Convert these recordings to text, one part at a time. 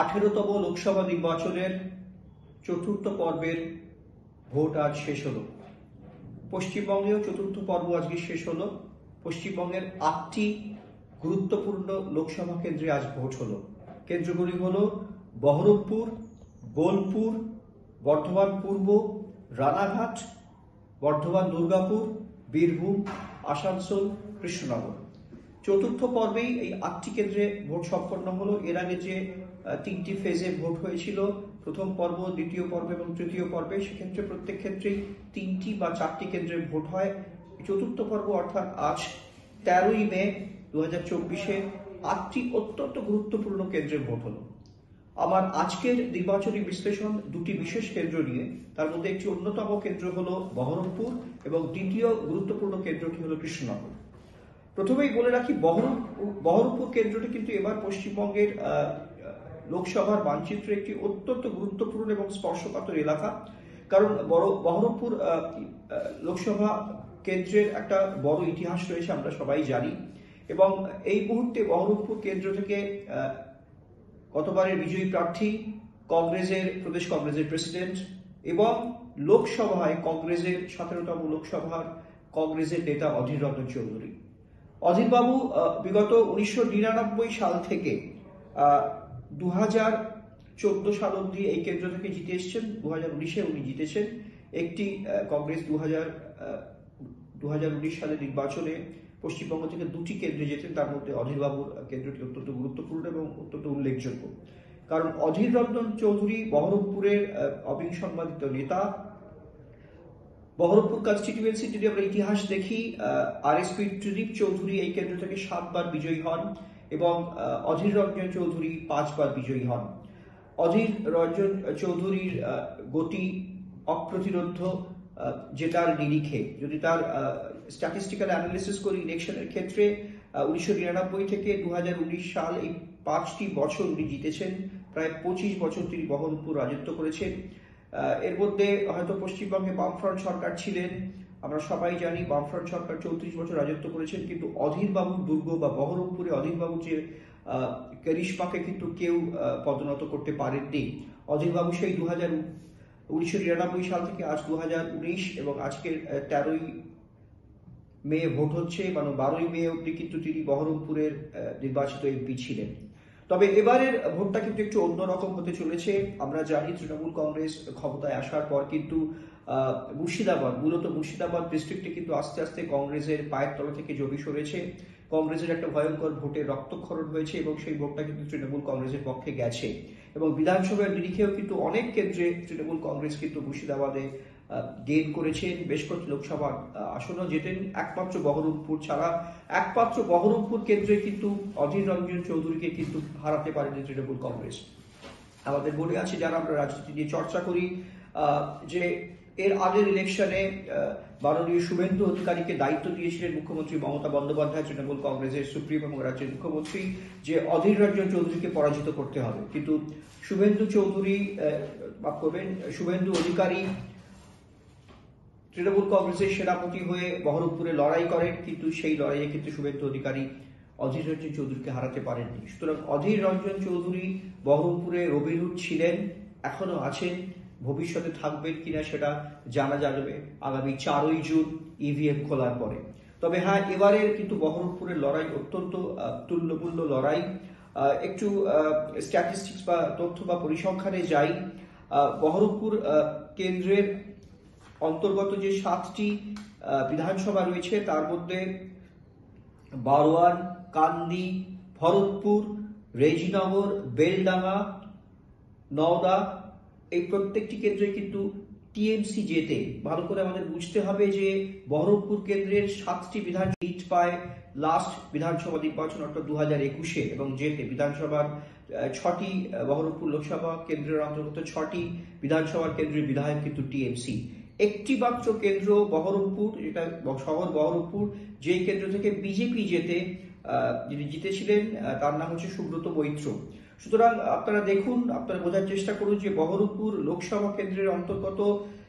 18তম লোকসভা নির্বাচনের চতুর্থ পর্বের ভোট আজ শেষ হলো। পশ্চিমবঙ্গেও চতুর্থ পর্ব আজকে শেষ হলো। পশ্চিমবঙ্গের 8টি গুরুত্বপূর্ণ লোকসভা কেন্দ্রে আজ ভোট হলো। কেন্দ্রগুলি হলো বহরমপুর, বোলপুর, বর্ধমান পূর্ব, রানাঘাট, বর্ধমান দুর্গাপুর, বীরভূম, আসানসোল, কৃষ্ণনগর। চতুর্থ পর্বেই এই 8টি কেন্দ্রে ভোট সম্পন্ন হলো। এর আগে যে 3টি ফেজে ভোট হয়েছিল, প্রথম পর্ব, দ্বিতীয় পর্ব এবং তৃতীয় পর্বে, সেক্ষেত্রে প্রত্যেক ক্ষেত্রেই 3টি বা 4টি কেন্দ্রে ভোট হয়। চতুর্থ পর্ব অর্থাৎ আজ 13ই মে 2024-এ 8টি অত্যন্ত গুরুত্বপূর্ণ কেন্দ্রে ভোট হলো। আমার আজকের নির্বাচনী বিশ্লেষণ দুটি বিশেষ কেন্দ্র নিয়ে। তার মধ্যে একটি অন্যতম কেন্দ্র হলো বহরমপুর এবং দ্বিতীয় গুরুত্বপূর্ণ কেন্দ্রটি হলো কৃষ্ণনগর। প্রথমেই বলে রাখি, বহরমপুর কেন্দ্রটি কিন্তু এবার পশ্চিমবঙ্গের লোকসভার মানচিত্রে একটি অত্যন্ত গুরুত্বপূর্ণ এবং স্পর্শকাতর এলাকা। কারণ বহরমপুর লোকসভা কেন্দ্রের একটা বড় ইতিহাস রয়েছে, আমরা সবাই জানি। এবং এই মুহূর্তে বহরমপুর কেন্দ্র থেকে গতবারের বিজয়ী প্রার্থী প্রদেশ কংগ্রেসের প্রেসিডেন্ট এবং লোকসভায় কংগ্রেসের 17তম লোকসভার কংগ্রেসের নেতা অধীর রঞ্জন চৌধুরী। অধীরবাবু বিগত 1999 সাল থেকে 2014 সাল অবধি এই কেন্দ্র থেকে জিতে এসছেন। 2019-এ উনি জিতেছেন। একটি কংগ্রেস 2019 সালের নির্বাচনে পশ্চিমবঙ্গ থেকে 2টি কেন্দ্রে যেতেন, তার মধ্যে অধীরবাবুর কেন্দ্রটি অত্যন্ত গুরুত্বপূর্ণ এবং অত্যন্ত উল্লেখযোগ্য। কারণ অধীর রঞ্জন চৌধুরী বহরমপুরের অবিসংবাদিত নেতা। বহরমপুর কনস্টিটিউয়েন্সি যদি আমরা ইতিহাস দেখি, আরএসপি ত্রিদীপ চৌধুরী এই কেন্দ্র থেকে 7 বার বিজয়ী হন এবং অধীর রঞ্জন চৌধুরী 5 বার বিজয়ী হন। অধীর রঞ্জন চৌধুরীর গতি অপ্রতিরোধ্য জেতার নিরিখে। যদি তার স্ট্যাটিস্টিক্যাল অ্যানালিসিস করি ইলেকশনের ক্ষেত্রে, 1999 থেকে 2019 সাল এই 5টি বছর উনি জিতেছেন। প্রায় 25 বছর তিনি বহরমপুর রাজত্ব করেছেন। এর মধ্যে হয়তো পশ্চিমবঙ্গে বামফ্রন্ট সরকার ছিলেন, আমরা সবাই জানি বামফ্রন্ট সরকার 34 বছর রাজত্ব করেছেন, কিন্তু অধীরবাবুর দুর্গ বা বহরমপুরে অধীরবাবুর যে ক্যারিশমাকে কিন্তু কেউ পদনত করতে পারেননি। অধীরবাবু সেই 1999 সাল থেকে আজ 2019 এবং আজকের 13ই মে ভোট হচ্ছে, মানে 12ই মে অব্দি কিন্তু তিনি বহরমপুরের নির্বাচিত এমপি ছিলেন। তবে এবারের ভোটটা কিন্তু একটু অন্যরকম হতে চলেছে। আমরা জানি তৃণমূল কংগ্রেস ক্ষমতায় আসার পর কিন্তু মূলত মুর্শিদাবাদ ডিস্ট্রিক্টে কিন্তু আস্তে আস্তে কংগ্রেসের পায়ের তলা থেকে জমি সরেছে। কংগ্রেসের একটা ভয়ঙ্কর ভোটের রক্তক্ষরণ হয়েছে এবং সেই ভোটটা কিন্তু তৃণমূল কংগ্রেসের পক্ষে গেছে। এবং বিধানসভার নিরিখেও কিন্তু অনেক কেন্দ্রে তৃণমূল কংগ্রেস কিন্তু মুর্শিদাবাদে গেইন করেছেন। বেশ কয়েকটি লোকসভা আসনও জেতেন। একমাত্র বহরমপুর ছাড়া একমাত্র বহরমপুর কেন্দ্রে কিন্তু অধীর রঞ্জন চৌধুরীকে কিন্তু হারাতে পারেনি তৃণমূল কংগ্রেস। আমাদের মনে আছে, যারা আমরা রাজনীতি নিয়ে চর্চা করি, যে এর আগের ইলেকশনে মাননীয় শুভেন্দু অধিকারীকে দায়িত্ব দিয়েছিলেন মুখ্যমন্ত্রী মমতা বন্দ্যোপাধ্যায়, তৃণমূল কংগ্রেসের সুপ্রিম এবং রাজ্যের মুখ্যমন্ত্রী, যে অধীর রঞ্জন চৌধুরীকে পরাজিত করতে হবে। কিন্তু শুভেন্দু অধিকারী তৃণমূল কংগ্রেসের সেনাপতি হয়ে বহরমপুরে লড়াই করেন, কিন্তু সেই লড়াইয়ে কিন্তু শুভেন্দু অধিকারী অধীর রঞ্জন চৌধুরীকে হারাতে পারেননি। সুতরাং অধীর রঞ্জন চৌধুরী বহরমপুরে রবিনহুড ছিলেন, এখনো আছেন। ভবিষ্যতে থাকবেন কিনা সেটা জানা যাবে আগামী 4ই জুন ইভিএম খোলার পরে। তবে হ্যাঁ, এবারের কিন্তু বহরমপুরের লড়াই অত্যন্ত তুল্যমূল্য লড়াই। একটু স্ট্যাটিস্টিক্স বা তথ্য বা পরিসংখ্যানে যাই। বহরমপুর কেন্দ্রের অন্তর্গত যে 7টি বিধানসভা রয়েছে, তার মধ্যে বারোয়ান, কান্দি, ভরতপুর, রেজিনগর, বেলডাঙ্গা, নওদা, এই প্রত্যেকটি কেন্দ্রে কিন্তু টিএমসি জেতে। ভালো করে আমাদের বুঝতে হবে যে বহরমপুর কেন্দ্রের 7টি বিধানসভা লিড পায় লাস্ট বিধানসভা নির্বাচন অর্থাৎ 2021-এ এবং জেতে। বিধানসভার 6টি বহরমপুর লোকসভা কেন্দ্রের অন্তর্গত 6টি বিধানসভার কেন্দ্রের বিধায়ক কিন্তু টিএমসি। একটি মাত্র কেন্দ্র বহরমপুর, যেটা শহর বহরমপুর, যেই কেন্দ্র থেকে বিজেপি জেতে, যিনি জিতেছিলেন তার নাম হচ্ছে সুব্রত মৈত্র। সুতরাং আপনারা দেখুন, আপনারা বোঝার চেষ্টা করুন যে বহরমপুর লোকসভা কেন্দ্রের অন্তর্গত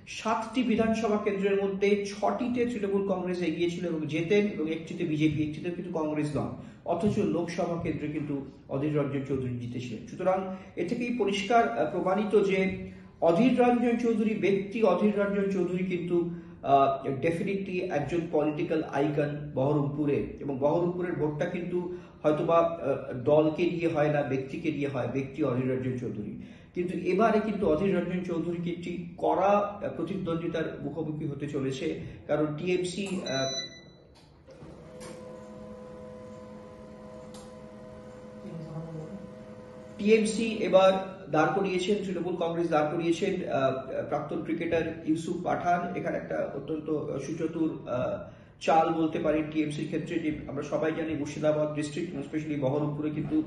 7টি বিধানসভা কেন্দ্রের মধ্যে 6টিতে তৃণমূল কংগ্রেস এগিয়েছিল এবং জেতেন, এবং একটিতে বিজেপি, একটিতে কিন্তু কংগ্রেস নয়। অথচ লোকসভা কেন্দ্রে কিন্তু অধীর রঞ্জন চৌধুরী জিতেছিলেন। সুতরাং এ থেকেই পরিষ্কার প্রমাণিত যে অধীর রঞ্জন চৌধুরী ব্যক্তি, অধীর রঞ্জন চৌধুরী কিন্তু ডেফিনেটলি একজন পলিটিক্যাল আইকন বহরমপুরে, এবং বহরমপুরের ভোটটা কিন্তু হয়তোবা দলকে নিয়ে হয় না, ব্যক্তিকে নিয়ে হয়, ব্যক্তি অধীর রঞ্জন চৌধুরী। কিন্তু এবারে কিন্তু অধীর রঞ্জন চৌধুরীকে একটি কড়া প্রতিদ্বন্দ্বিতার মুখোমুখি হতে চলেছে, কারণ টিএমসি এবার দাঁড় করিয়েছেন, তৃণমূল কংগ্রেস দাঁড় করিয়েছেন প্রাক্তন ক্রিকেটার ইউসুফ পাঠান। এখানে একটা অত্যন্ত সুচতুর চাল বলতে পারি টিএমসির ক্ষেত্রে, যে আমরা সবাই জানি মুর্শিদাবাদ ডিস্ট্রিক্ট, স্পেশালি বহরমপুরে কিন্তু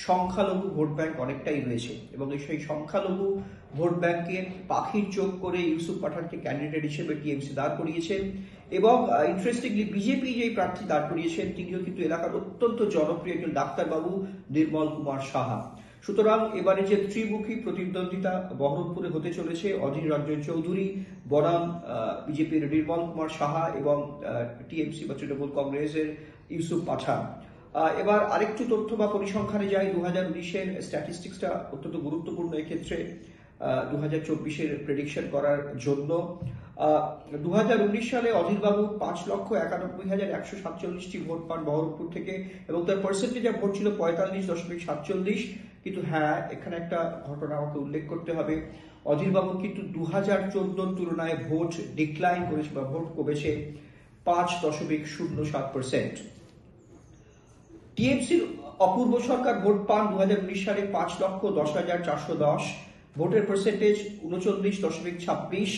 সংখ্যালঘু ভোট ব্যাংক অনেকটাই রয়েছে, এবং সেই সংখ্যালঘু ভোট ব্যাংকে পাখির চোখ করে ইউসুফ পাঠানকে ক্যান্ডিডেট হিসেবে টিএমসি দাঁড় করিয়েছেন। এবং ইন্টারেস্টিংলি বিজেপি যেই প্রার্থী দাঁড় করিয়েছেন তিনিও কিন্তু এলাকার অত্যন্ত জনপ্রিয় একজন ডাক্তারবাবু নির্মল কুমার সাহা। সুতরাং এবারে যে ত্রিমুখী প্রতিদ্বন্দ্বিতা বহরমপুরে হতে চলেছে, অধীর রঞ্জন চৌধুরী বনাম বিজেপির নির্মল কুমার সাহা এবং টিএমসি বা তৃণমূল কংগ্রেসের ইউসুফ পাঠান। এবার আরেকটু তথ্য বা পরিসংখ্যানে যাই। 2019-এর স্ট্যাটিস্টিক্সটা অত্যন্ত গুরুত্বপূর্ণ এক্ষেত্রে 2024-এর প্রেডিকশন করার জন্য। 2019 সালে অধীরবাবু 5,91,147টি ভোট পান বহরমপুর থেকে, এবং তার পার্সেন্টেজ অফ ভোট ছিল 45.47। কিন্তু হ্যাঁ, এখানে একটা ঘটনা আমাকে উল্লেখ করতে হবে। অধীরবাবু কিন্তু 2014 তুলনায় ভোট ডিক্লাইন করেছে বা ভোট কমেছে 5.07%। টিএমসির অপূর্ব সরকার ভোট পান 2019 সালে 5,10,410, ভোটের পার্সেন্টেজ 39.26।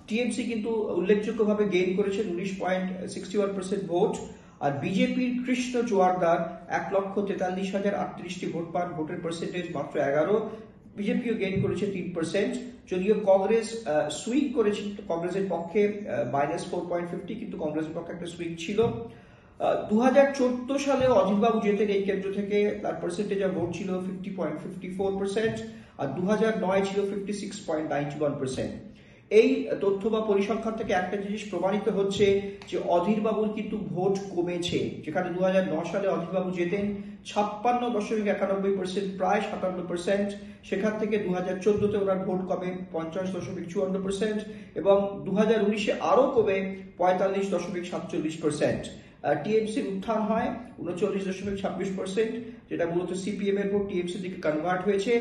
টিএমসি কিন্তু উল্লেখযোগ্যভাবে গেইন করেছে 19.61% ভোট। আর বিজেপির কৃষ্ণ জোয়ারদার 1,43,038টি ভোট পান, ভোটের পার্সেন্টেজ মাত্র 11। বিজেপিও গেইন করেছে 3%। যদিও কংগ্রেস সুইং করেছে কংগ্রেসের পক্ষে -4.50, কিন্তু কংগ্রেসের পক্ষে একটা সুইং ছিল। 2014 সালে অধীরবাবু জেতেন এই কেন্দ্র থেকে, তার পার্সেন্টেজ অফ ভোট ছিল 50.54%, আর 2009 ছিল 56.91%। এই তথ্য বা পরিসংখ্যান থেকে একটা জিনিস প্রমাণিত হচ্ছে যে অধীরবাবুর কিন্তু ভোট কমেছে। যেখানে 2009 সালে অধীরবাবু জেতেন 56.91%, প্রায় 57%, সেখান থেকে 2014-তে ওনার ভোট কমে 50.54%, এবং 2019-এ আরো কমে 45.47%। টিএমসির উত্থান হয় 39.26%, যেটা মূলত সিপিএম এর ভোট টিএমসির দিকে কনভার্ট হয়েছে।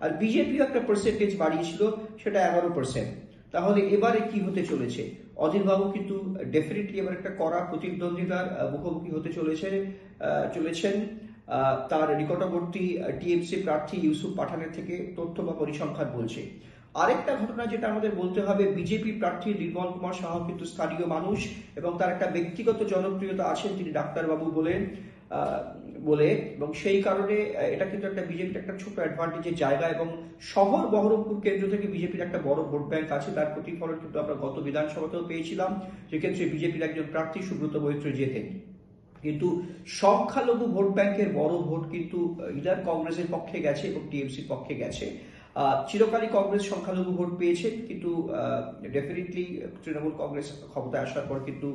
আর বিজেপিও একটা পার্সেন্টেজ বাড়িয়েছিল, সেটা 11%। তাহলে এবারে কি হতে চলেছে? অধীরবাবু কিন্তু ডেফিনেটলি এবার একটা কড়া প্রতিদ্বন্দ্বিতার মুখোমুখি হতে চলেছেন তার নিকটবর্তী টিএমসি প্রার্থী ইউসুফ পাঠানের থেকে তথ্য বা পরিসংখ্যান বলছে। আরেকটা ঘটনা যেটা আমাদের বলতে হবে, বিজেপি প্রার্থী নির্মল কুমার সাহা কিন্তু স্থানীয় মানুষ, এবং তার একটা ব্যক্তিগত জনপ্রিয়তা আছেন, তিনি ডাক্তারবাবু বলে, এবং সেই কারণে এটা কিন্তু একটা বিজেপির একটা ছোট অ্যাডভান্টেজের জায়গা, এবং শহর বহরমপুর কেন্দ্র থেকে বিজেপির একটা বড় ভোট ব্যাংক আছে। তার প্রতিফলন কিন্তু আমরা গত বিধানসভাতেও পেয়েছিলাম, যেক্ষেত্রে বিজেপির একজন প্রার্থী সুব্রত মৈত্র জেতেন। কিন্তু সংখ্যালঘু ভোট ব্যাংকের বড় ভোট কিন্তু ইদার কংগ্রেসের পক্ষে গেছে এবং টিএমসির পক্ষে গেছে। চিরকালই কংগ্রেস সংখ্যালঘু ভোট পেয়েছে, কিন্তু ডেফিনেটলি তৃণমূল কংগ্রেস ক্ষমতায় আসার পর কিন্তু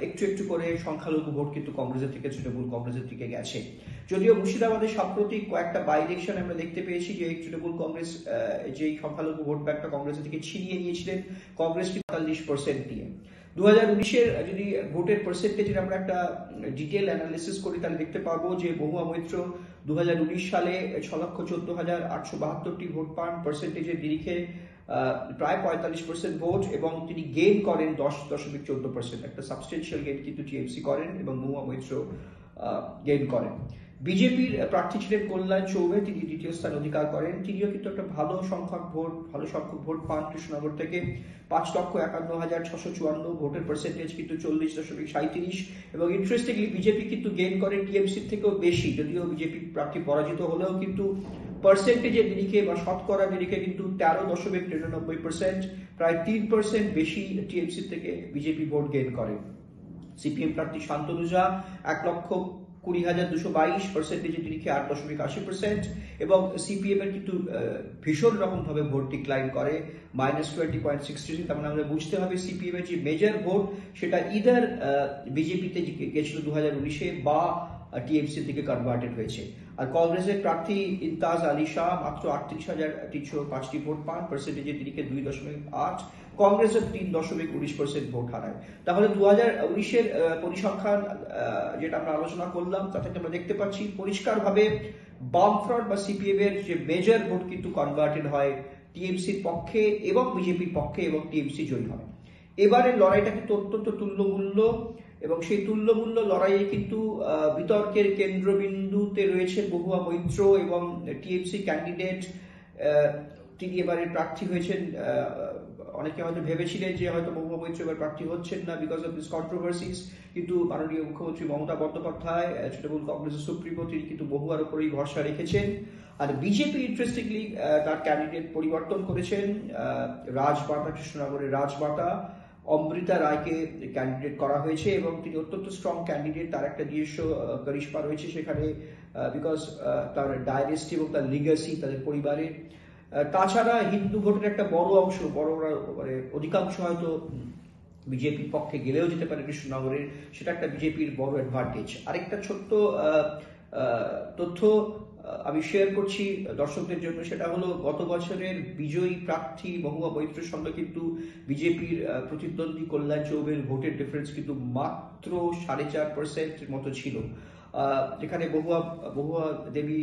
একটু একটু করে সংখ্যালঘু ভোট কিন্তু কংগ্রেসের থেকে তৃণমূল কংগ্রেসের দিকে গেছে। যদিও মুর্শিদাবাদের সাম্প্রতিক কয়েকটা বাই ইলেকশন আমরা দেখতে পেয়েছি যে তৃণমূল কংগ্রেস যেই সংখ্যালঘু ভোট ব্যাংকটা কংগ্রেসের থেকে ছিনিয়ে নিয়েছিলেন, কংগ্রেস 45% দিয়ে। 2019-এর যদি ভোটের পার্সেন্টেজের আমরা একটা ডিটেল অ্যানালিসিস করি, তাহলে দেখতে পাবো যে মহুয়া মৈত্র 2019 সালে 6,14,872টি ভোট পান, পার্সেন্টেজের নিরিখে প্রায় 45% ভোট, এবং তিনি গেইন করেন 10.14%। একটা সাবস্টেন্সিয়াল গেইন কিন্তু টিএমসি করেন এবং মহুয়া মৈত্র গেইন করেন। বিজেপির প্রার্থী ছিলেন কল্যাণ চৌবে, তিনি দ্বিতীয় স্থান অধিকার করেন। তিনিও কিন্তু একটা ভালো সংখ্যক ভোট পান কৃষ্ণনগর থেকে, 5,51,654, ভোটের পার্সেন্টেজ কিন্তু 40.37। এবং ইন্টারেস্টিংলি বিজেপি কিন্তু গেইন করে টিএমসির থেকেও বেশি, যদিও বিজেপি প্রার্থী পরাজিত হলেও কিন্তু পার্সেন্টেজের নিরিখে বা শতকরা নিরিখে কিন্তু 13.93%, প্রায় 3% বেশি টিএমসির থেকে বিজেপি ভোট গেইন করে। সিপিএম প্রার্থী শান্তনুজা 1,20,000 20,222%, নিরিখে 8.80%, এবং সিপিএম এর কিন্তু ভীষণ রকম ভাবে ভোট ডিক্লাইন করে, -20.63। তার মানে আমরা বুঝতে হবে সিপিএম এর যে মেজর ভোট সেটা ইদার বিজেপিতে গেছিল 2019-এ বা টিএমসির দিকে কনভার্টেড হয়েছে। আর কংগ্রেসের প্রার্থী ইমতাজ আলী শাহ মাত্র 38,305টি ভোট পান, পার্সেন্টেজের দিকে 2.8। কংগ্রেসের 3.19% ভোট হারায়। তাহলে 2019-এর পরিসংখ্যান যেটা আমরা আলোচনা করলাম তা থেকে আমরা দেখতে পাচ্ছি পরিষ্কারভাবে বামফ্রন্ট বা সিপিএম এর যে মেজর ভোট কিন্তু কনভার্টেড হয় টিএমসির পক্ষে এবং বিজেপির পক্ষে, এবং টিএমসি জয়ী হয়। এবারের লড়াইটা কিন্তু অত্যন্ত তুল্যমূল্য, এবং সেই তুল্যমূল্য লড়াইয়ে কিন্তু বিতর্কের কেন্দ্রবিন্দুতে রয়েছে বহুয়া মৈত্র এবং টিএমসি ক্যান্ডিডেট। তিনি এবারে প্রার্থী হয়েছেন। অনেকে হয়তো ভেবেছিলেন যে হয়তো বহুয়া মৈত্র এবার প্রার্থী হচ্ছেন না বিকজ অফ দিস কন্ট্রোভার্সিস, কিন্তু মাননীয় মুখ্যমন্ত্রী মমতা বন্দ্যোপাধ্যায়, তৃণমূল কংগ্রেসের সুপ্রিমো, তিনি কিন্তু বহুয়ার উপরেই ভরসা রেখেছেন। আর বিজেপি ইন্টারেস্টিংলি তার ক্যান্ডিডেট পরিবর্তন করেছেন। রাজবাটা, কৃষ্ণনগরের রাজবাটা অমৃতা রায়কে ক্যান্ডিডেট করা হয়েছে, এবং তিনি অত্যন্ত স্ট্রং ক্যান্ডিডেট। তার একটা নিজস্ব করিশ্মা রয়েছে সেখানে, বিকজ তার ডাইনেস্টি এবং তার লিগাসি তাদের পরিবারের। তাছাড়া হিন্দু ভোটের একটা বড় অংশ, মানে অধিকাংশ হয়তো বিজেপির পক্ষে গেলেও যেতে পারে কৃষ্ণনগরের, সেটা একটা বিজেপির বড় অ্যাডভান্টেজ। আরেকটা ছোট্ট তথ্য আমি শেয়ার করছি দর্শকদের জন্য, সেটা হলো গত বছরের বিজয়ী প্রার্থী বহুয়া মৈত্রের সঙ্গে কিন্তু বিজেপির প্রতিদ্বন্দ্বী কল্যাণ চৌবের ভোটের ডিফারেন্স কিন্তু মাত্র 4.5% মতো ছিল। যেখানে বহুয়া দেবী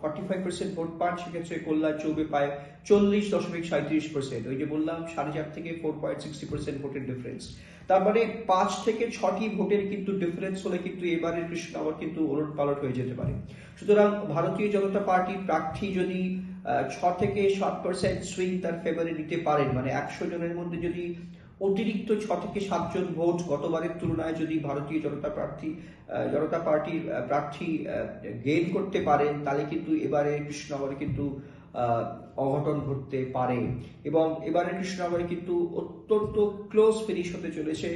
45% ভোট পান, সেক্ষেত্রে কল্যাণ চৌবে পায় 40.37%। ওই যে বললাম 4.5 থেকে 4.60% ভোটের ডিফারেন্স। তার মানে 5 থেকে 6টি ভোটের কিন্তু ডিফারেন্স হলে কিন্তু এবারের কৃষ্ণনগর কিন্তু ওলট পালট হয়ে যেতে পারে। সুতরাং ভারতীয় জনতা পার্টির প্রার্থী যদি 6 থেকে 7% সুইং তার ফেভারে নিতে পারেন, মানে 100 জনের মধ্যে যদি অতিরিক্ত 6 থেকে 7 জন ভোট গতবারের তুলনায় যদি ভারতীয় জনতা পার্টির প্রার্থী গেইন করতে পারেন, তাহলে কিন্তু এবারে কৃষ্ণনগরে কিন্তু অঘটন ঘটতে পারে। এবং এবারে কৃষ্ণনগরে কিন্তু অত্যন্ত ক্লোজ ফিনিশ হতে চলেছে।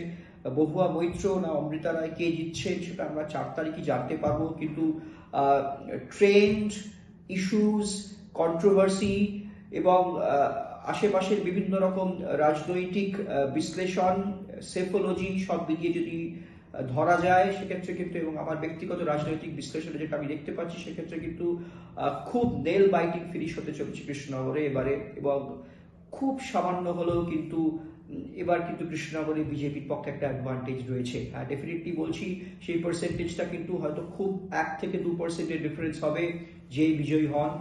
বহুয়া মৈত্র না অমৃতা রায় কে জিতছেন সেটা আমরা 4 তারিখই জানতে পারবো, কিন্তু ট্রেন্ড, ইস্যুজ, কন্ট্রোভার্সি এবং আশেপাশের বিভিন্ন রকম রাজনৈতিক বিশ্লেষণ, সেফোলজি সব মিলিয়ে যদি ধরা যায় সেক্ষেত্রে কিন্তু, এবং আমার ব্যক্তিগত রাজনৈতিক বিশ্লেষণে যেটা আমি দেখতে পাচ্ছি, সেক্ষেত্রে কিন্তু খুব নেল বাইটিং ফিনিশ হতে চলেছে কৃষ্ণনগরে এবারে। এবং খুব সামান্য হলেও কিন্তু এবার কিন্তু কৃষ্ণনগরে বিজেপির পক্ষে একটা অ্যাডভান্টেজ রয়েছে। হ্যাঁ, ডেফিনেটলি বলছি সেই পার্সেন্টেজটা কিন্তু হয়তো খুব 1 থেকে 2%-এর ডিফারেন্স হবে যে বিজয়ী হন।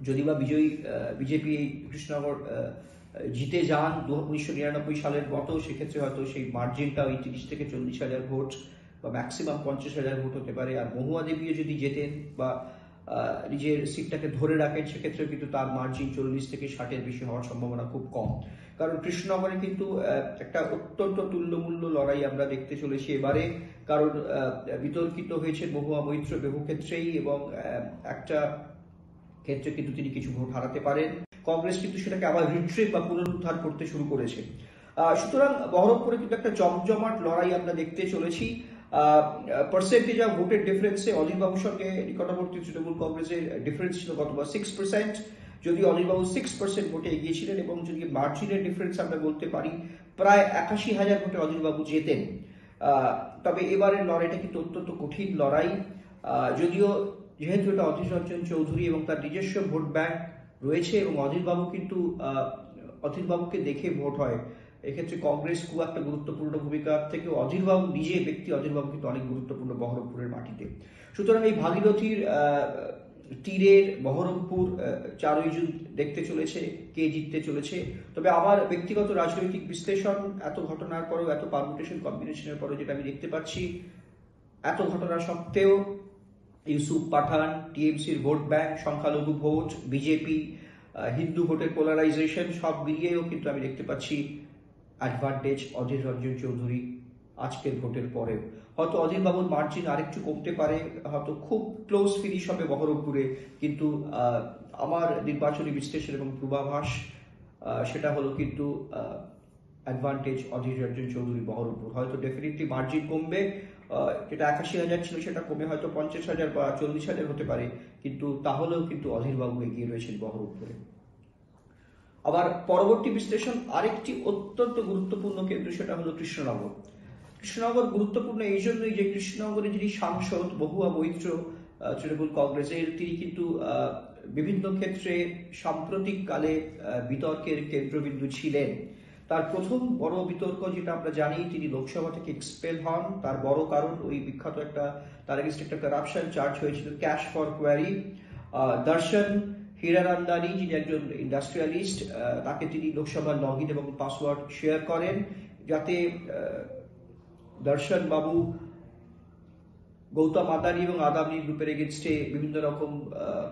যদি বা বিজেপি কৃষ্ণনগর জিতে যান 1999 সালের মতো, সেক্ষেত্রে হয়তো সেই মার্জিনটা ওই 30 থেকে 40,000 ভোট বা ম্যাক্সিমাম 50,000 ভোট হতে পারে। আর মহুয়া দেবীও যদি জেতেন বা নিজের সিটটাকে ধরে রাখেন, সেক্ষেত্রে কিন্তু তার মার্জিন 40 থেকে 60-এর বেশি হওয়ার সম্ভাবনা খুব কম। কারণ কৃষ্ণনগরে কিন্তু একটা অত্যন্ত তুল্যমূল্য লড়াই আমরা দেখতে চলেছি এবারে, কারণ বিতর্কিত হয়েছে বহুয়া মৈত্র বহু ক্ষেত্রেই, এবং একটা ক্ষেত্রে কিন্তু তিনি কিছু ভোট হারাতে পারেন। কংগ্রেস কিন্তু সেটাকে আবার রিট্রিভ বা পুনরুদ্ধার করতে শুরু করেছে। সুতরাং বহরমপুরে কিন্তু একটা জমজমাট লড়াই আমরা দেখতে চলেছি। পার্সেন্টেজ অফ ভোটের ডিফারেন্সে অধীরবাবুর সঙ্গে নিকটবর্তী তৃণমূল কংগ্রেসের ডিফারেন্স ছিল গতবার 6%, যদি অধীরবাবু 6% ভোটে এগিয়েছিলেন, এবং যদি মার্জিনের ডিফারেন্স আমরা বলতে পারি প্রায় 81,000 ভোটে অধীরবাবু জেতেন। তবে এবারের লড়াইটা কিন্তু অত্যন্ত কঠিন লড়াই, যদিও যেহেতু এটা অধীর রঞ্জন চৌধুরী এবং তার নিজস্ব ভোট ব্যাংক রয়েছে, এবং অধীরবাবুকে দেখে ভোট হয়, এক্ষেত্রে কংগ্রেস খুব একটা গুরুত্বপূর্ণ ভূমিকা থেকে অধীরবাবু অধীরবাবু কিন্তু অনেক গুরুত্বপূর্ণ বহরমপুরের মাটিতে। সুতরাং এই ভাগীরথীর তীরের বহরমপুর 4ই জুন দেখতে চলেছে কে জিততে চলেছে। তবে আমার ব্যক্তিগত রাজনৈতিক বিশ্লেষণ, এত ঘটনার পরেও, এত পারমুটেশন কম্বিনেশনের পরেও যেটা আমি দেখতে পাচ্ছি, এত ঘটনা সত্ত্বেও ইউসুফ পাঠান, টিএমসির ভোট ব্যাংক, সংখ্যালঘু ভোট, বিজেপি, হিন্দু ভোটের পোলারাইজেশন সব মিলিয়েও কিন্তু আমি দেখতে পাচ্ছি অ্যাডভান্টেজ অধীর রঞ্জন চৌধুরী আজকের ভোটের পরেও। হয়তো অধীরবাবুর মার্জিন আরেকটু কমতে পারে, হয়তো খুব ক্লোজ ফিনিশ হবে বহরমপুরে, কিন্তু আমার নির্বাচনী বিশ্লেষণ এবং পূর্বাভাস সেটা হলো কিন্তু অ্যাডভান্টেজ অধীর রঞ্জন চৌধুরী বহরমপুর। হয়তো ডেফিনেটলি মার্জিন কমবে, যেটা 81,000 ছিল সেটা কমে হয়তো 50,000 বা 40,000 হতে পারে, কিন্তু তাহলেও কিন্তু অধীরবাবু এগিয়ে রয়েছেন বহরমপুরে। আবার পরবর্তী বিশ্লেষণ আরেকটি অত্যন্ত গুরুত্বপূর্ণ কেন্দ্র, সেটা হলো কৃষ্ণনগর। কৃষ্ণনগর গুরুত্বপূর্ণ এই জন্যই যে কৃষ্ণনগরে যিনি সাংসদ বহুয়া মৈত্র তৃণমূল কংগ্রেসের, তিনি কিন্তু বিভিন্ন ক্ষেত্রে সাম্প্রতিককালে বিতর্কের কেন্দ্রবিন্দু ছিলেন। তার প্রথম বড় বিতর্ক যেটা আমরা জানি, তিনি লোকসভা থেকে এক্সপেল হন। তার বড় কারণ ওই বিখ্যাত তার এগেইনস্ট একটা কারাপশন চার্জ হয়েছিল, ক্যাশ ফর কোয়ারি। দর্শন হীরানন্দানি, যিনি একজন ইন্ডাস্ট্রিয়ালিস্ট, তাকে তিনি লোকসভার লগ ইন এবং পাসওয়ার্ড শেয়ার করেন যাতে দর্শন বাবু গৌতম আদানি এবং আদানি গ্রুপের এগেইনস্টে বিভিন্ন রকম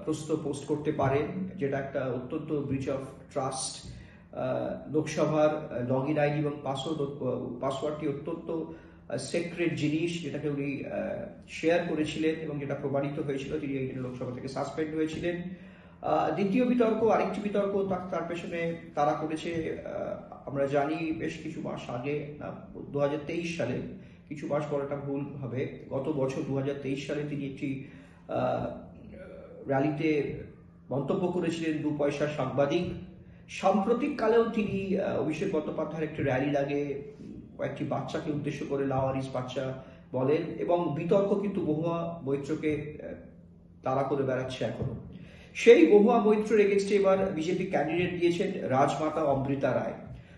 প্রশ্ন পোস্ট করতে পারেন, যেটা একটা অত্যন্ত ব্রিচ অফ ট্রাস্ট। লোকসভার লগ ইন আইডি এবং পাসওয়ার্ডটি অত্যন্ত সেক্রেট জিনিস, যেটাকে উনি শেয়ার করেছিলেন এবং যেটা প্রমাণিত হয়েছিল। তিনি এই লোকসভা থেকে সাসপেন্ড হয়েছিলেন। দ্বিতীয় বিতর্ক, আরেকটি বিতর্ক তার পেছনে তারা করেছে, আমরা জানি বেশ কিছু মাস আগে, 2023 সালে, কিছু মাস পরেটা ভুল হবে, গত বছর 2023 সালে তিনি একটি র্যালিতে মন্তব্য করেছিলেন 2 পয়সার সাংবাদিক। সাম্প্রতিক কালেও তিনি অভিষেক বন্দ্যোপাধ্যায়ের একটি র্যালির আগে কয়েকটি বাচ্চাকে উদ্দেশ্য করে লাওয়ারিস বাচ্চা বলেন, এবং বিতর্ক কিন্তু বহুয়া মৈত্রকে তাড়া করে বেড়াচ্ছে এখনো। সেই বহুয়া মৈত্রের এগেইনস্টে এবার বিজেপি ক্যান্ডিডেট দিয়েছেন রাজমাতা অমৃতা রায়।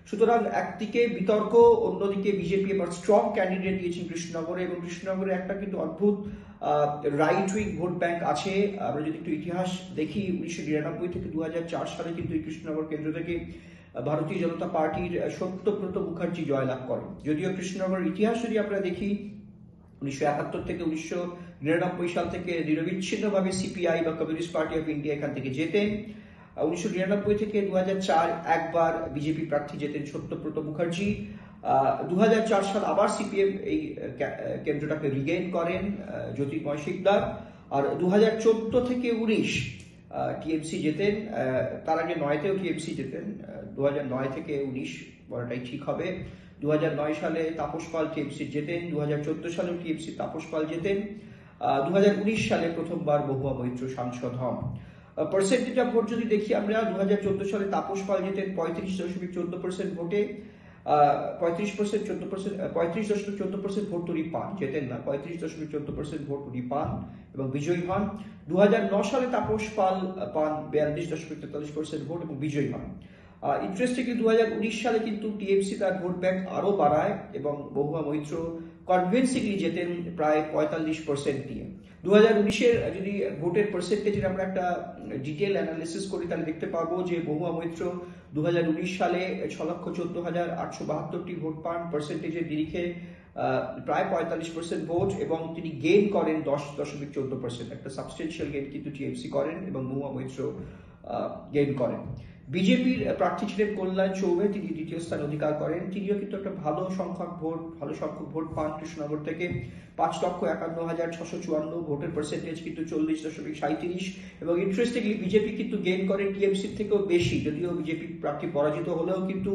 সুতরাং একদিকে বিতর্ক, অন্যদিকে বিজেপি এবার স্ট্রং ক্যান্ডিডেট দিয়েছেন কৃষ্ণনগরে, এবং কৃষ্ণনগরে একটা কিন্তু অদ্ভুত রাইট উইং ভোট ব্যাংক আছে। আমরা যদি একটু ইতিহাস দেখি, 1999 থেকে 2004 সালে কিন্তু এই কৃষ্ণনগর কেন্দ্র থেকে ভারতীয় জনতা পার্টির সত্যব্রত মুখার্জি জয়লাভ করেন। যদিও কৃষ্ণনগরের ইতিহাস যদি আমরা দেখি, 1971 থেকে 1999 সাল থেকে নিরবিচ্ছিন্নভাবে সিপিআই বা কমিউনিস্ট পার্টি অফ ইন্ডিয়া এখান থেকে জেতেন। 1999 থেকে 2004 একবার বিজেপি প্রার্থী জেতেন সত্যব্রত মুখার্জি। 2004 সাল আবার সিপিএম এই কেন্দ্রটাকে রিগেইন করেন জ্যোতির্ময় শিকদার। আর 2014 থেকে 19 টিএমসি জেতেন। তার আগে 9তেও টিএমসি জেতেন, 2009 থেকে 19 বলাটাই ঠিক হবে। 2009 সালে তাপস পাল টিএমসি জেতেন, 2014 সালেও টিএমসি তাপস পাল জেতেন। 2019 সালে প্রথমবার বহুয়া মৈত্র সাংসদ হন। পার্সেন্টেজ অফ ভোট যদি দেখি আমরা, 2014 সালে তাপস পাল জেতেন 35.14% ভোটে, 35.14% ভোট উনি পান, জেতেন না, 35.14% ভোট উনি পান এবং বিজয়ী হন। 2009 সালে তাপস পাল পান 42.43% ভোট এবং বিজয়ী হন। ইন্টারেস্টিংলি 2019 সালে কিন্তু টিএমসি তার ভোট ব্যাংক আরো বাড়ায় এবং বহুয়া মৈত্র কনভিন্সিংলি জেতেন প্রায় 45% দিয়ে। 2019-এর যদি ভোটের পার্সেন্টেজের আমরা একটা ডিটেল অ্যানালিসিস করি, তাহলে দেখতে পাবো যে বহুয়া মৈত্র 2019 সালে 6,14,872টি ভোট পান, পার্সেন্টেজের নিরিখে প্রায় 45% ভোট, এবং তিনি গেইন করেন 10.14%। একটা সাবস্টেন্সিয়াল গেইন কিন্তু টিএমসি করেন এবং বহুয়া মৈত্র গেইন করেন। বিজেপির প্রার্থী ছিলেন কল্যাণ চৌবে, তিনি দ্বিতীয় স্থান অধিকার করেন। তিনিও কিন্তু একটা ভালো সংখ্যক ভোট পান কৃষ্ণনগর থেকে, 5,51,654 ভোটের পার্সেন্টেজ কিন্তু 40.37। এবং ইন্টারেস্টিংলি বিজেপি কিন্তু গেইন করে টিএমসির থেকেও বেশি, যদিও বিজেপি প্রার্থী পরাজিত হলেও কিন্তু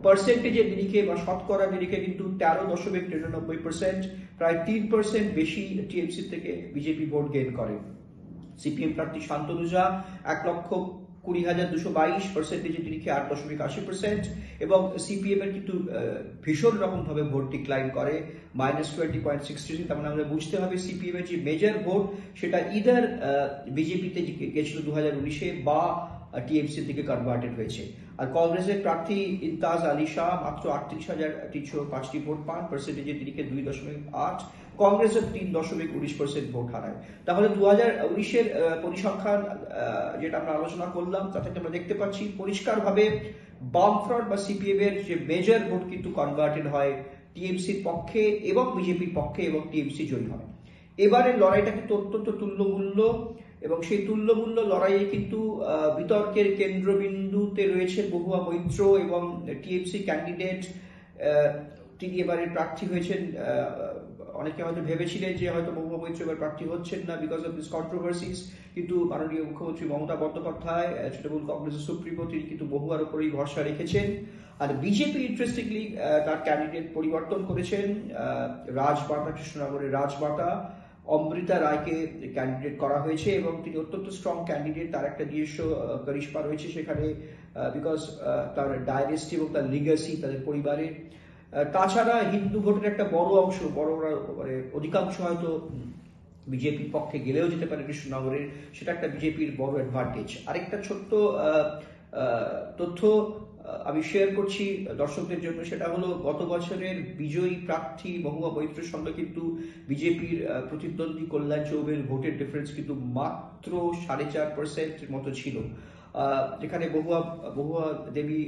পার্সেন্টেজের নিরিখে বা শতকরা নিরিখে কিন্তু 13.93%, প্রায় 3% বেশি টিএমসি থেকে বিজেপি ভোট গেইন করে। সিপিএম প্রার্থী শান্তনুজা 1,20,222 পার্সেন্টেজের নিরিখে 8.80%, এবং সিপিএম এর কিন্তু ভীষণ রকম ভাবে ভোট ডিক্লাইন করে, -20.63। তার মানে আমরা বুঝতে হবে সিপিএম এর যে মেজর ভোট সেটা ইদার বিজেপিতে গেছিল 2019-এ বা টিএমসির দিকে কনভার্টেড হয়েছে। আর কংগ্রেসের প্রার্থী ইমতাজ আলী শাহ মাত্র 38,305টি ভোট পান, পার্সেন্টেজের দিকে 2.8। কংগ্রেসের 3.19% ভোট হারায়। তাহলে 2019-এর পরিসংখ্যান যেটা আমরা আলোচনা করলাম, তাতে আমরা দেখতে পাচ্ছি পরিষ্কারভাবে বামফ্রন্ট বা সিপিএম এর যে মেজর ভোট কিন্তু কনভার্টেড হয় টিএমসির পক্ষে এবং বিজেপির পক্ষে, এবং টিএমসি জয়ী হয়। এবারের লড়াইটা কিন্তু অত্যন্ত তুল্যমূল্য, এবং সেই তুল্যমূল্য লড়াইয়ে কিন্তু বিতর্কের কেন্দ্রবিন্দুতে রয়েছে বহুয়া মৈত্র এবং টিএমসি ক্যান্ডিডেট। তিনি এবারে প্রার্থী হয়েছেন। অনেকে হয়তো ভেবেছিলেন যে হয়তো বহুয়া মৈত্র এবার প্রার্থী হচ্ছেন না বিকজ অফ দিস কন্ট্রোভার্সিস, কিন্তু মাননীয় মুখ্যমন্ত্রী মমতা বন্দ্যোপাধ্যায় তৃণমূল কংগ্রেসের সুপ্রিমো, তিনি কিন্তু বহুয়ার উপরেই ভরসা রেখেছেন। আর বিজেপি ইন্টারেস্টিংলি তার ক্যান্ডিডেট পরিবর্তন করেছেন। রাজবাটা, কৃষ্ণনগরের রাজবাটা অমৃতা রায়কে ক্যান্ডিডেট করা হয়েছে এবং তিনি অত্যন্ত স্ট্রং ক্যান্ডিডেট। তার একটা নিজস্ব করিশ্মা রয়েছে সেখানে, বিকজ তার ডাইনেস্টি এবং তার লিগাসি তাদের পরিবারের। তাছাড়া হিন্দু ভোটের একটা বড় অংশ, মানে অধিকাংশ হয়তো বিজেপির পক্ষে গেলেও যেতে পারে কৃষ্ণনগরের, সেটা একটা বিজেপির বড় অ্যাডভান্টেজ। আরেকটা ছোট্ট তথ্য আমি শেয়ার করছি দর্শকদের জন্য, সেটা হলো গত বছরের বিজয়ী প্রার্থী মহুয়া মৈত্রের সঙ্গে কিন্তু বিজেপির প্রতিদ্বন্দ্বী কল্যাণ চৌবের ভোটের ডিফারেন্স কিন্তু মাত্র 4.5% মতো ছিল। যেখানে বহুয়া দেবী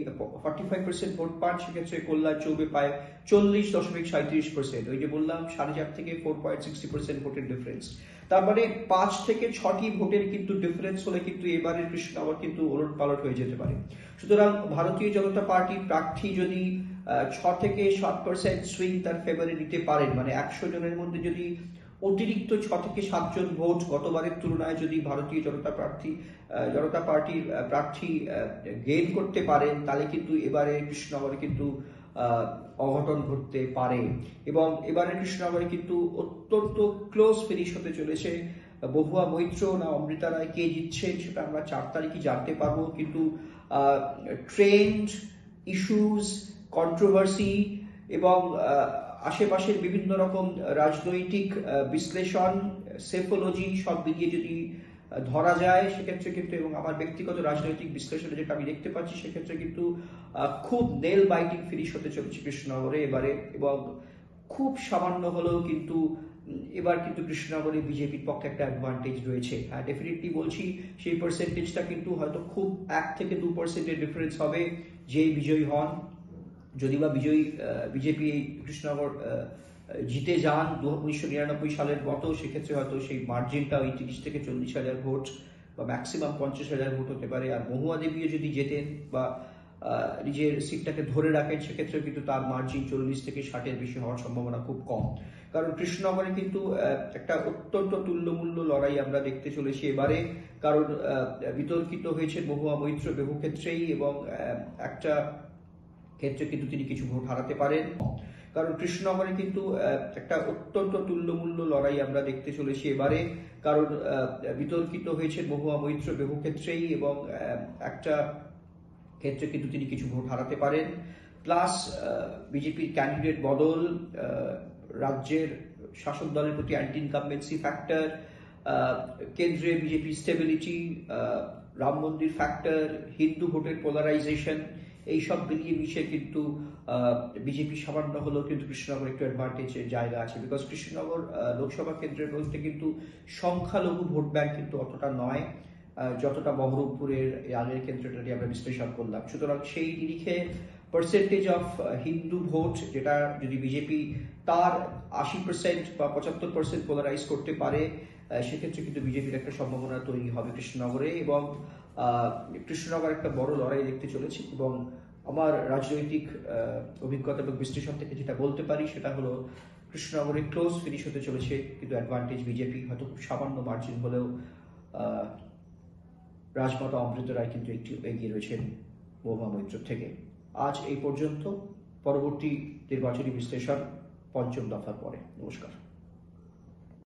45% ভোট পান, সেক্ষেত্রে কল্যাণ চৌবে পায় 40.37%। ওই যে বললাম 4.5 থেকে 4.60% ভোটের ডিফারেন্স। তার মানে 5 থেকে 6টি ভোটের কিন্তু ডিফারেন্স হলে কিন্তু এবারের কৃষ্ণনগর কিন্তু ওলট পালট হয়ে যেতে পারে। সুতরাং ভারতীয় জনতা পার্টির প্রার্থী যদি 6 থেকে 7% সুইং তার ফেভারে নিতে পারেন, মানে 100 জনের মধ্যে যদি অতিরিক্ত 6 থেকে 7 জন ভোট গতবারের তুলনায় যদি ভারতীয় জনতা পার্টির প্রার্থী গেইন করতে পারেন, তাহলে কিন্তু এবারে কৃষ্ণনগরে কিন্তু অঘটন ঘটতে পারে। এবং এবারে কৃষ্ণনগরে কিন্তু অত্যন্ত ক্লোজ ফিনিশ হতে চলেছে। বহুয়া মৈত্র না অমৃতা রায় কে জিতছেন সেটা আমরা 4 তারিখই জানতে পারবো, কিন্তু ট্রেন্ড, ইস্যুস, কন্ট্রোভার্সি এবং আশেপাশের বিভিন্ন রকম রাজনৈতিক বিশ্লেষণ, সেফোলজি সব মিলিয়ে যদি ধরা যায় সেক্ষেত্রে কিন্তু, এবং আমার ব্যক্তিগত রাজনৈতিক বিশ্লেষণে যেটা আমি দেখতে পাচ্ছি, সেক্ষেত্রে কিন্তু খুব নেল বাইটিং ফিনিশ হতে চলেছে কৃষ্ণনগরে এবারে। এবং খুব সামান্য হলেও কিন্তু এবার কিন্তু কৃষ্ণনগরে বিজেপির পক্ষে একটা অ্যাডভান্টেজ রয়েছে। হ্যাঁ, ডেফিনেটলি বলছি সেই পার্সেন্টেজটা কিন্তু হয়তো খুব 1 থেকে 2% ডিফারেন্স হবে যে বিজয়ী হন। যদি বা বিজেপি এই কৃষ্ণনগর জিতে যান 1999 সালের মতো, সেক্ষেত্রে হয়তো সেই মার্জিনটা ওই 30 থেকে 40,000 ভোট বা ম্যাক্সিমাম 50,000 ভোট হতে পারে। আর মহুয়া দেবীও যদি জেতেন বা নিজের সিটটাকে ধরে রাখেন, সেক্ষেত্রে কিন্তু তার মার্জিন 40 থেকে 60-এর বেশি হওয়ার সম্ভাবনা খুব কম। কারণ কৃষ্ণনগরে কিন্তু একটা অত্যন্ত তুল্যমূল্য লড়াই আমরা দেখতে চলেছি এবারে। কারণ বিতর্কিত হয়েছে মহুয়া মৈত্র বহু ক্ষেত্রেই, এবং একটা ক্ষেত্রে কিন্তু তিনি কিছু ভোট হারাতে পারেন। কারণ কৃষ্ণনগরে কিন্তু একটা অত্যন্ত তুল্যমূল্য লড়াই আমরা দেখতে চলেছি এবারে। কারণ বিতর্কিত হয়েছে মহুয়া মৈত্র বহু ক্ষেত্রেই, এবং একটা ক্ষেত্রে কিন্তু তিনি কিছু ভোট হারাতে পারেন। প্লাস বিজেপির ক্যান্ডিডেট বদল, রাজ্যের শাসক দলের প্রতি অ্যান্টি ইনকামবেন্সি ফ্যাক্টর, কেন্দ্রে বিজেপি স্টেবিলিটি, রাম মন্দির ফ্যাক্টর, হিন্দু ভোটের পোলারাইজেশন, এইসব মিলিয়ে মিশে কিন্তু বিজেপি সামান্য হলেও কিন্তু কৃষ্ণনগর একটু অ্যাডভান্টেজের জায়গা আছে। বিকজ কৃষ্ণনগর লোকসভা কেন্দ্রের মধ্যে কিন্তু সংখ্যালঘু ভোট ব্যাংক কিন্তু অতটা নয় যতটা বহরমপুরের আগের কেন্দ্রটা নিয়ে আমরা বিশ্লেষণ করলাম। সুতরাং সেই নিরিখে পার্সেন্টেজ অফ হিন্দু ভোট, যেটা যদি বিজেপি তার 80% বা 75% পোলারাইজ করতে পারে, সেক্ষেত্রে কিন্তু বিজেপির একটা সম্ভাবনা তৈরি হবে কৃষ্ণনগরে। এবং কৃষ্ণনগর একটা বড় লড়াই দেখতে চলেছে। এবং আমার রাজনৈতিক অভিজ্ঞতা এবং বিশ্লেষণ থেকে যেটা বলতে পারি, সেটা হলো কৃষ্ণনগরে ক্লোজ ফিনিশ হতে চলেছে, কিন্তু অ্যাডভান্টেজ বিজেপি, হয়তো খুব সামান্য মার্জিন হলেও রাজমাতা অমৃতা রায় কিন্তু একটু এগিয়ে রয়েছেন মহুয়া মৈত্র থেকে। আজ এই পর্যন্ত। পরবর্তী নির্বাচনী বিশ্লেষণ 5ম দফার পরে। নমস্কার।